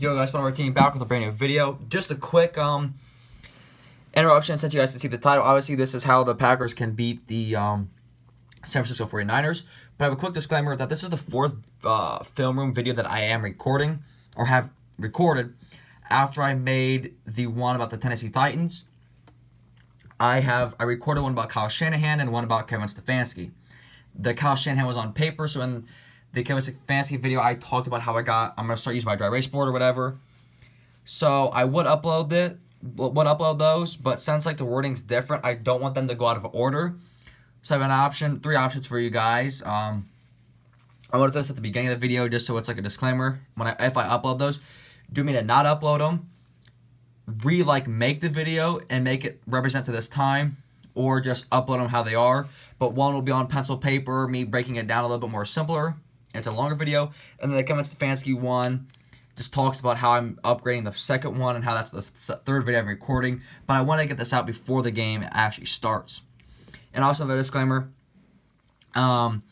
Yo guys, Fun Team back with a brand new video. Just a quick interruption since you guys can see the title. Obviously, this is how the Packers can beat the San Francisco 49ers. But I have a quick disclaimer that this is the fourth film room video that I am recording or have recorded after I made the one about the Tennessee Titans. I recorded one about Kyle Shanahan and one about Kevin Stefanski. The Kyle Shanahan was on paper, so in the Kevin Stefanski video, I talked about how I'm going to start using my dry erase board or whatever. So I would upload those, but since like the wording's different, I don't want them to go out of order. So I have three options for you guys. I wrote this at the beginning of the video just so it's like a disclaimer. If I upload those, do me to not upload them, make the video and make it represent to this time, or just upload them how they are. But one will be on pencil paper, me breaking it down a little bit more simpler. It's a longer video, and then the Kevin Stefanski one just talks about how I'm upgrading the second one and how that's the third video I'm recording. But I want to get this out before the game actually starts. And also the disclaimer, I'll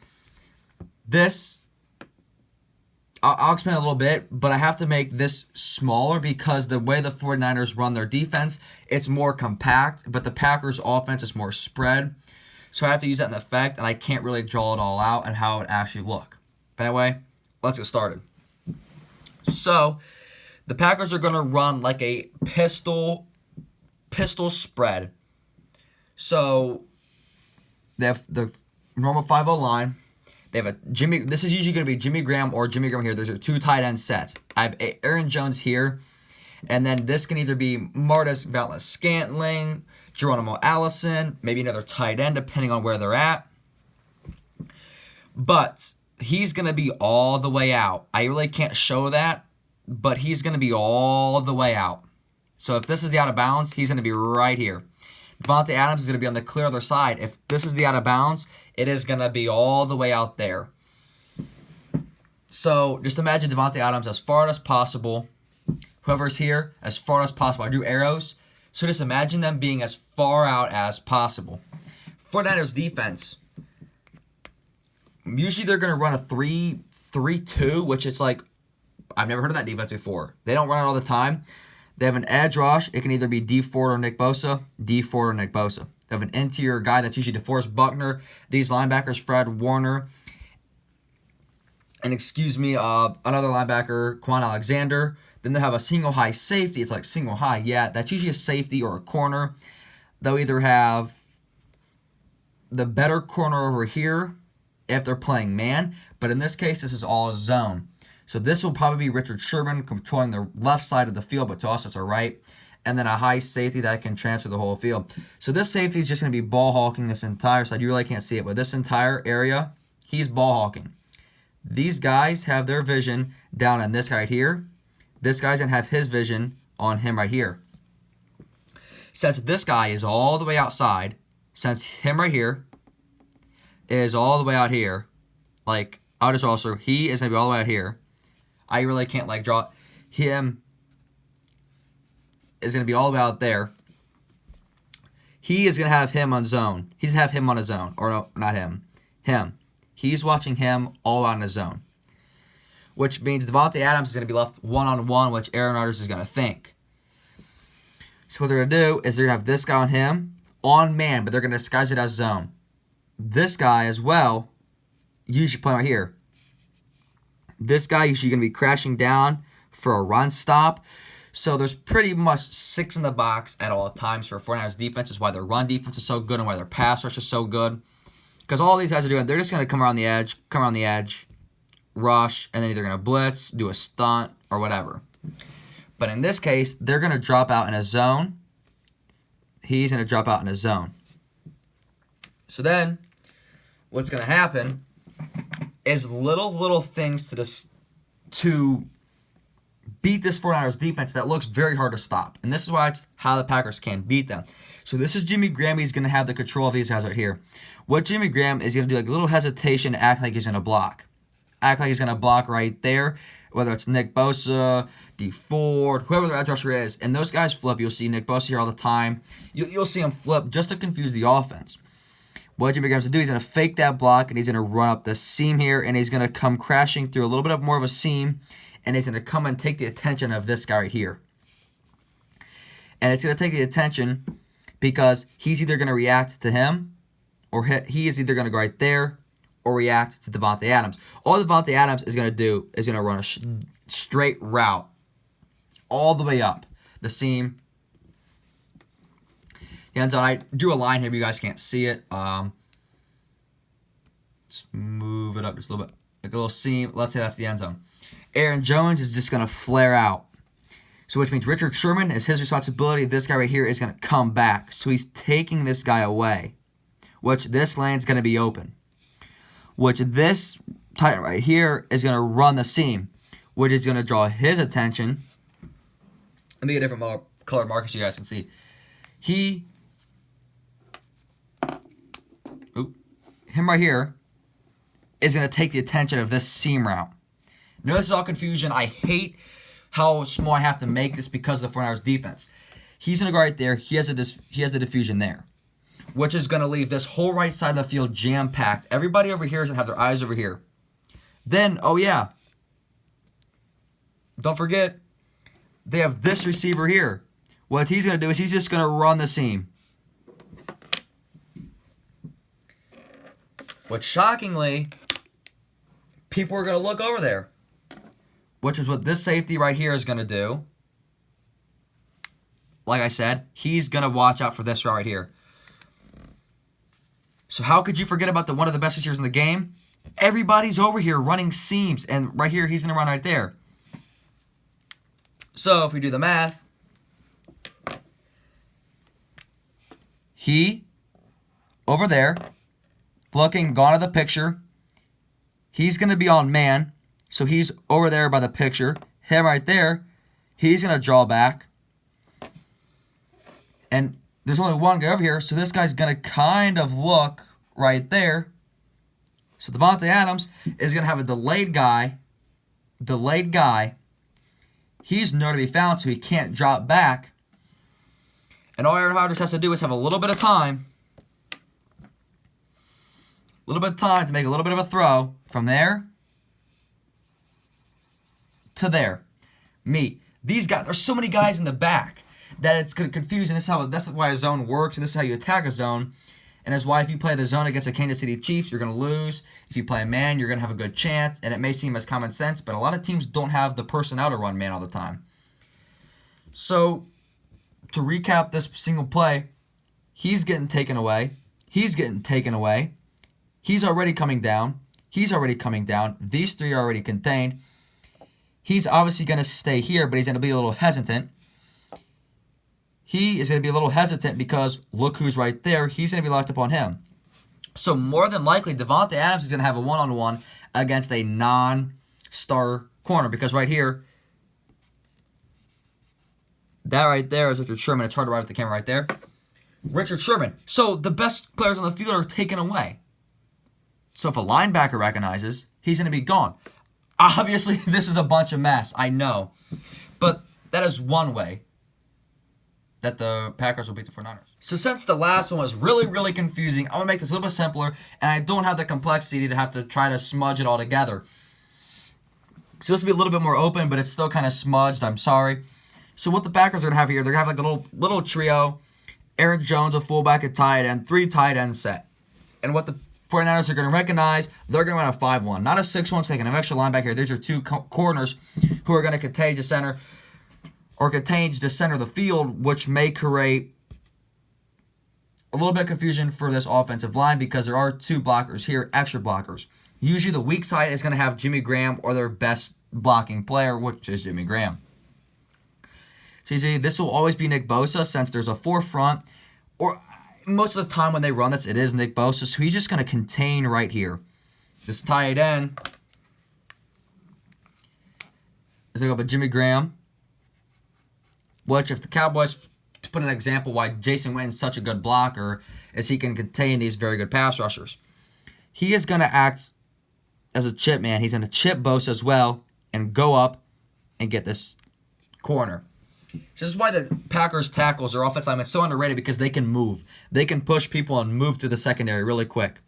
explain a little bit, but I have to make this smaller because the way the 49ers run their defense, it's more compact, but the Packers' offense is more spread. So I have to use that in effect, and I can't really draw it all out and how it would actually look. But anyway, let's get started. So, the Packers are going to run like a pistol spread. So, they have the normal 5-0 line. They have a Jimmy. This is usually going to be Jimmy Graham or Jimmy Graham here. There's two tight end sets. I have Aaron Jones here. And then this can either be Martis Valdes-Scantling, Geronimo Allison, maybe another tight end, depending on where they're at. But he's going to be all the way out. I really can't show that, but he's going to be all the way out. So if this is the out of bounds, he's going to be right here. Davante Adams is going to be on the clear other side. If this is the out of bounds, it is going to be all the way out there. So just imagine Davante Adams as far as possible. Whoever's here, as far as possible. I drew arrows. So just imagine them being as far out as possible. 49ers defense. Usually they're going to run a 3-3-2, which it's like, I've never heard of that defense before. They don't run it all the time. They have an edge rush. It can either be D Ford or Nick Bosa. D Ford or Nick Bosa. They have an interior guy that's usually DeForest Buckner. These linebackers, Fred Warner. And another linebacker, Quan Alexander. Then they have a single high safety. It's like single high. Yeah, that's usually a safety or a corner. They'll either have the better corner over here if they're playing man. But in this case, this is all zone. So this will probably be Richard Sherman controlling the left side of the field, but to us it's our right. And then a high safety that can transfer the whole field. So this safety is just going to be ball hawking this entire side. You really can't see it, but this entire area, he's ball hawking. These guys have their vision down on this guy right here. This guy's going to have his vision on him right here. Since this guy is all the way outside, since him right here is all the way out here, like, I'll just also, he is going to be all the way out here. I really can't, draw him is going to be all the way out there. He is going to have him on zone. He's going to have him on a zone. Or no, not him. Him. He's watching him all out in a zone. Which means Davante Adams is going to be left one-on-one, which Aaron Rodgers is going to think. So what they're going to do is they're going to have this guy on him, on man, but they're going to disguise it as zone. This guy as well, usually playing right here. This guy usually going to be crashing down for a run stop. So there's pretty much 6 in the box at all times for 49ers defense. Is why their run defense is so good and why their pass rush is so good. Because all these guys are doing, they're just going to come around the edge, rush, and then either going to blitz, do a stunt, or whatever. But in this case, they're going to drop out in a zone. He's going to drop out in a zone. So then, what's going to happen is little things to beat this 49ers defense that looks very hard to stop. And this is why it's how the Packers can beat them. So this is Jimmy Graham. He's going to have the control of these guys right here. What Jimmy Graham is going to do, like a little hesitation, to act like he's going to block. Act like he's going to block right there, whether it's Nick Bosa, D Ford, whoever the edge rusher is. And those guys flip. You'll see Nick Bosa here all the time. You'll see him flip just to confuse the offense. What Jimmy Graham's going to do, he's going to fake that block, and he's going to run up the seam here, and he's going to come crashing through a little bit of more of a seam and it's going to come and take the attention of this guy right here. And it's going to take the attention because he's either going to react to him, or he is either going to go right there or react to Davante Adams. All Davante Adams is going to do is going to run a straight route all the way up the seam. The end zone. I drew a line here, but you guys can't see it. Let's move it up just a little bit. Like a little seam. Let's say that's the end zone. Aaron Jones is just going to flare out. So which means Richard Sherman is his responsibility. This guy right here is going to come back. So he's taking this guy away, which this lane's going to be open. Which this tight end right here is going to run the seam, which is going to draw his attention. Let me get a different colored marker so you guys can see. Him right here is going to take the attention of this seam route. Notice it's all confusion. I hate how small I have to make this because of the 49ers defense. He's going to go right there. He has the diffusion there, which is going to leave this whole right side of the field jam-packed. Everybody over here is going to have their eyes over here. Then, oh yeah, don't forget, they have this receiver here. What he's going to do is he's just going to run the seam. Which, shockingly, people are going to look over there. Which is what this safety right here is going to do. Like I said, he's going to watch out for this right here. So how could you forget about one of the best receivers in the game? Everybody's over here running seams, and right here he's going to run right there. So if we do the math, he over there, looking, gone out of the picture. He's going to be on man, so he's over there by the picture. Him right there, he's going to draw back. And there's only one guy over here, so this guy's going to kind of look right there. So Davante Adams is going to have a delayed guy. He's nowhere to be found, so he can't drop back. And all Aaron Rodgers has to do is have a little bit of time. A little bit of time to make a little bit of a throw from there to there. These guys, there's so many guys in the back that it's going to confuse, and that's why a zone works, and this is how you attack a zone. And that's why if you play the zone against the Kansas City Chiefs, you're going to lose. If you play man, you're going to have a good chance, and it may seem as common sense, but a lot of teams don't have the personnel to run man all the time. So, to recap this single play, he's getting taken away. He's already coming down. These three are already contained. He's obviously going to stay here, but he's going to be a little hesitant. He is going to be a little hesitant because look who's right there. He's going to be locked up on him. So more than likely, Davante Adams is going to have a one-on-one against a non-star corner because right here, that right there is Richard Sherman. It's hard to write with the camera right there. Richard Sherman. So the best players on the field are taken away. So if a linebacker recognizes, he's going to be gone. Obviously, this is a bunch of mess. I know. But that is one way that the Packers will beat the 49ers. So since the last one was really, really confusing, I'm going to make this a little bit simpler, and I don't have the complexity to have to try to smudge it all together. So this will be a little bit more open, but it's still kind of smudged. I'm sorry. So what the Packers are going to have here, they're going to have like a little trio. Aaron Jones, a fullback, a tight end, 3 tight ends set. And what the 49ers are going to recognize, they're going to run a 5-1. Not a 6-1, so they can have extra linebacker here. These are 2 corners who are going to contain the center of the field, which may create a little bit of confusion for this offensive line because there are 2 blockers here, extra blockers. Usually the weak side is going to have Jimmy Graham or their best blocking player, which is Jimmy Graham. So you see, this will always be Nick Bosa since there's a 4 front, or most of the time when they run this, it is Nick Bosa, so he's just going to contain right here. This tight end is going to go with Jimmy Graham, which if the Cowboys, to put an example why Jason Witten's such a good blocker, is he can contain these very good pass rushers. He is going to act as a chip man. He's going to chip Bosa as well and go up and get this corner. So this is why the Packers tackles or offensive linemen are so underrated because they can move. They can push people and move to the secondary really quick.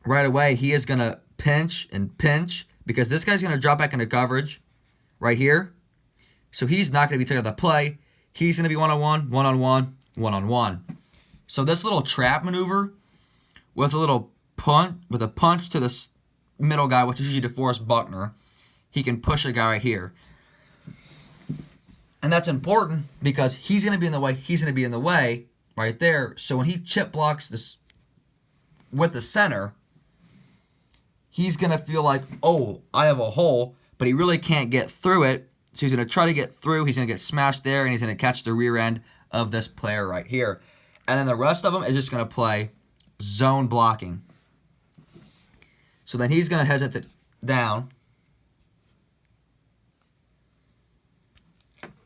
Right away, he is going to pinch and pinch, because this guy's going to drop back into coverage right here. So he's not going to be taking the play. He's going to be one-on-one, one-on-one, one-on-one. So this little trap maneuver with a little punch to the middle guy, which is usually DeForest Buckner, he can push a guy right here. And that's important because he's going to be in the way. He's going to be in the way right there. So when he chip blocks this with the center, he's going to feel like, oh, I have a hole, but he really can't get through it. So he's going to try to get through. He's going to get smashed there, and he's going to catch the rear end of this player right here. And then the rest of them is just going to play zone blocking. So then he's going to hesitate down.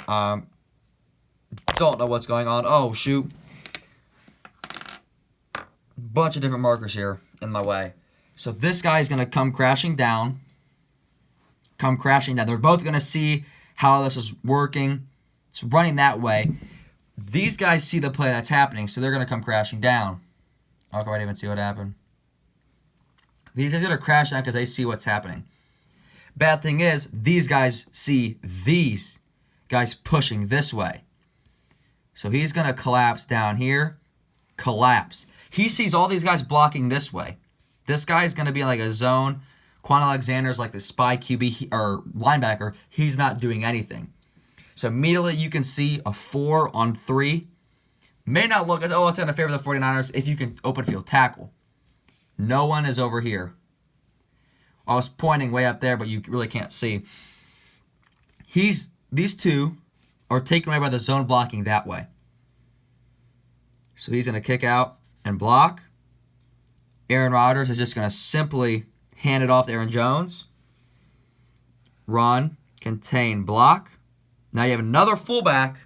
Don't know what's going on. Oh, shoot. Bunch of different markers here in my way. So this guy is going to come crashing down. They're both going to see how this is working. It's running that way. These guys see the play that's happening, so they're going to come crashing down. I can't even see what happened. These guys are going to crash down because they see what's happening. Bad thing is, these guys see these guys pushing this way. So he's going to collapse down here. Collapse. He sees all these guys blocking this way. This guy is going to be like a zone. Quan Alexander's like the spy QB or linebacker. He's not doing anything. So immediately you can see a 4-on-3. May not look as, oh, it's going to favor the 49ers if you can open field tackle. No one is over here. I was pointing way up there, but you really can't see. These two are taken away by the zone blocking that way. So he's going to kick out and block. Aaron Rodgers is just going to simply hand it off to Aaron Jones. Run, contain, block. Now you have another fullback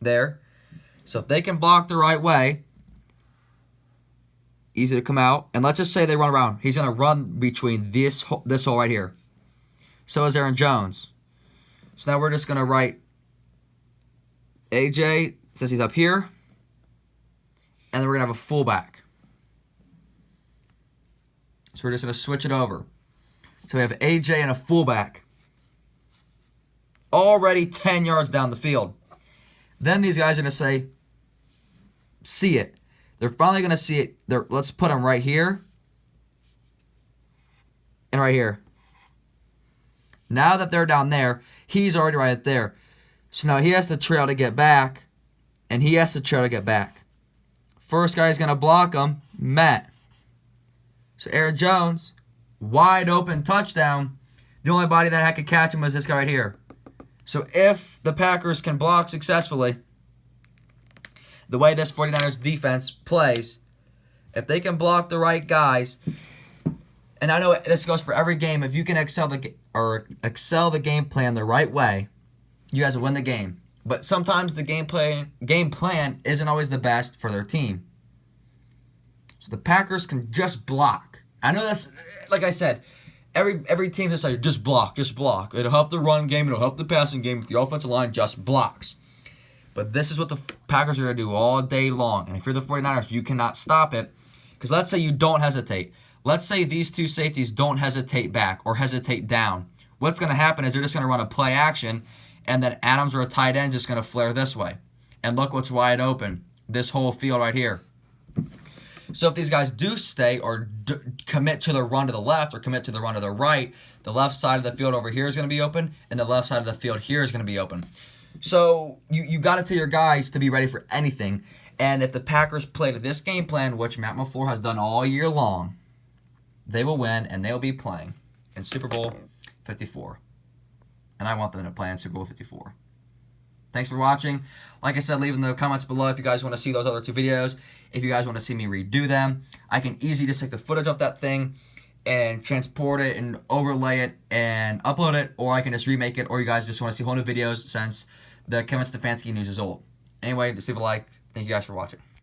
there. So if they can block the right way, easy to come out. And let's just say they run around. He's going to run between this hole right here. So is Aaron Jones. So now we're just going to write AJ, since he's up here. And then we're going to have a fullback. So we're just going to switch it over. So we have AJ and a fullback. Already 10 yards down the field. Then these guys are going to say, see it. They're finally going to see it. Let's put them right here. And right here. Now that they're down there, he's already right there. So now he has to trail to get back. And he has to trail to get back. First guy's going to block him. Met. So Aaron Jones, wide open touchdown. The only body that could catch him was this guy right here. So if the Packers can block successfully, the way this 49ers defense plays, if they can block the right guys, and I know this goes for every game, if you can excel the game plan the right way, you guys will win the game. But sometimes the game plan isn't always the best for their team. So the Packers can just block. I know that's, like I said, every team just like, just block. It'll help the run game. It'll help the passing game if the offensive line just blocks. But this is what the Packers are going to do all day long. And if you're the 49ers, you cannot stop it. Because let's say you don't hesitate. Let's say these two safeties don't hesitate back or hesitate down. What's going to happen is they're just going to run a play action, and then Adams or a tight end just going to flare this way. And look what's wide open. This whole field right here. So if these guys do stay or commit to the run to the left or commit to the run to the right, the left side of the field over here is going to be open, and the left side of the field here is going to be open. So you got to tell your guys to be ready for anything. And if the Packers play to this game plan, which Matt LaFleur has done all year long, they will win, and they'll be playing in Super Bowl 54. And I want them to play in Super Bowl 54. Thanks for watching. Like I said, leave in the comments below if you guys want to see those other two videos. If you guys want to see me redo them, I can easily just take the footage of that thing and transport it and overlay it and upload it, or I can just remake it, or you guys just want to see whole new videos since the Kevin Stefanski news is old. Anyway, just leave a like. Thank you guys for watching.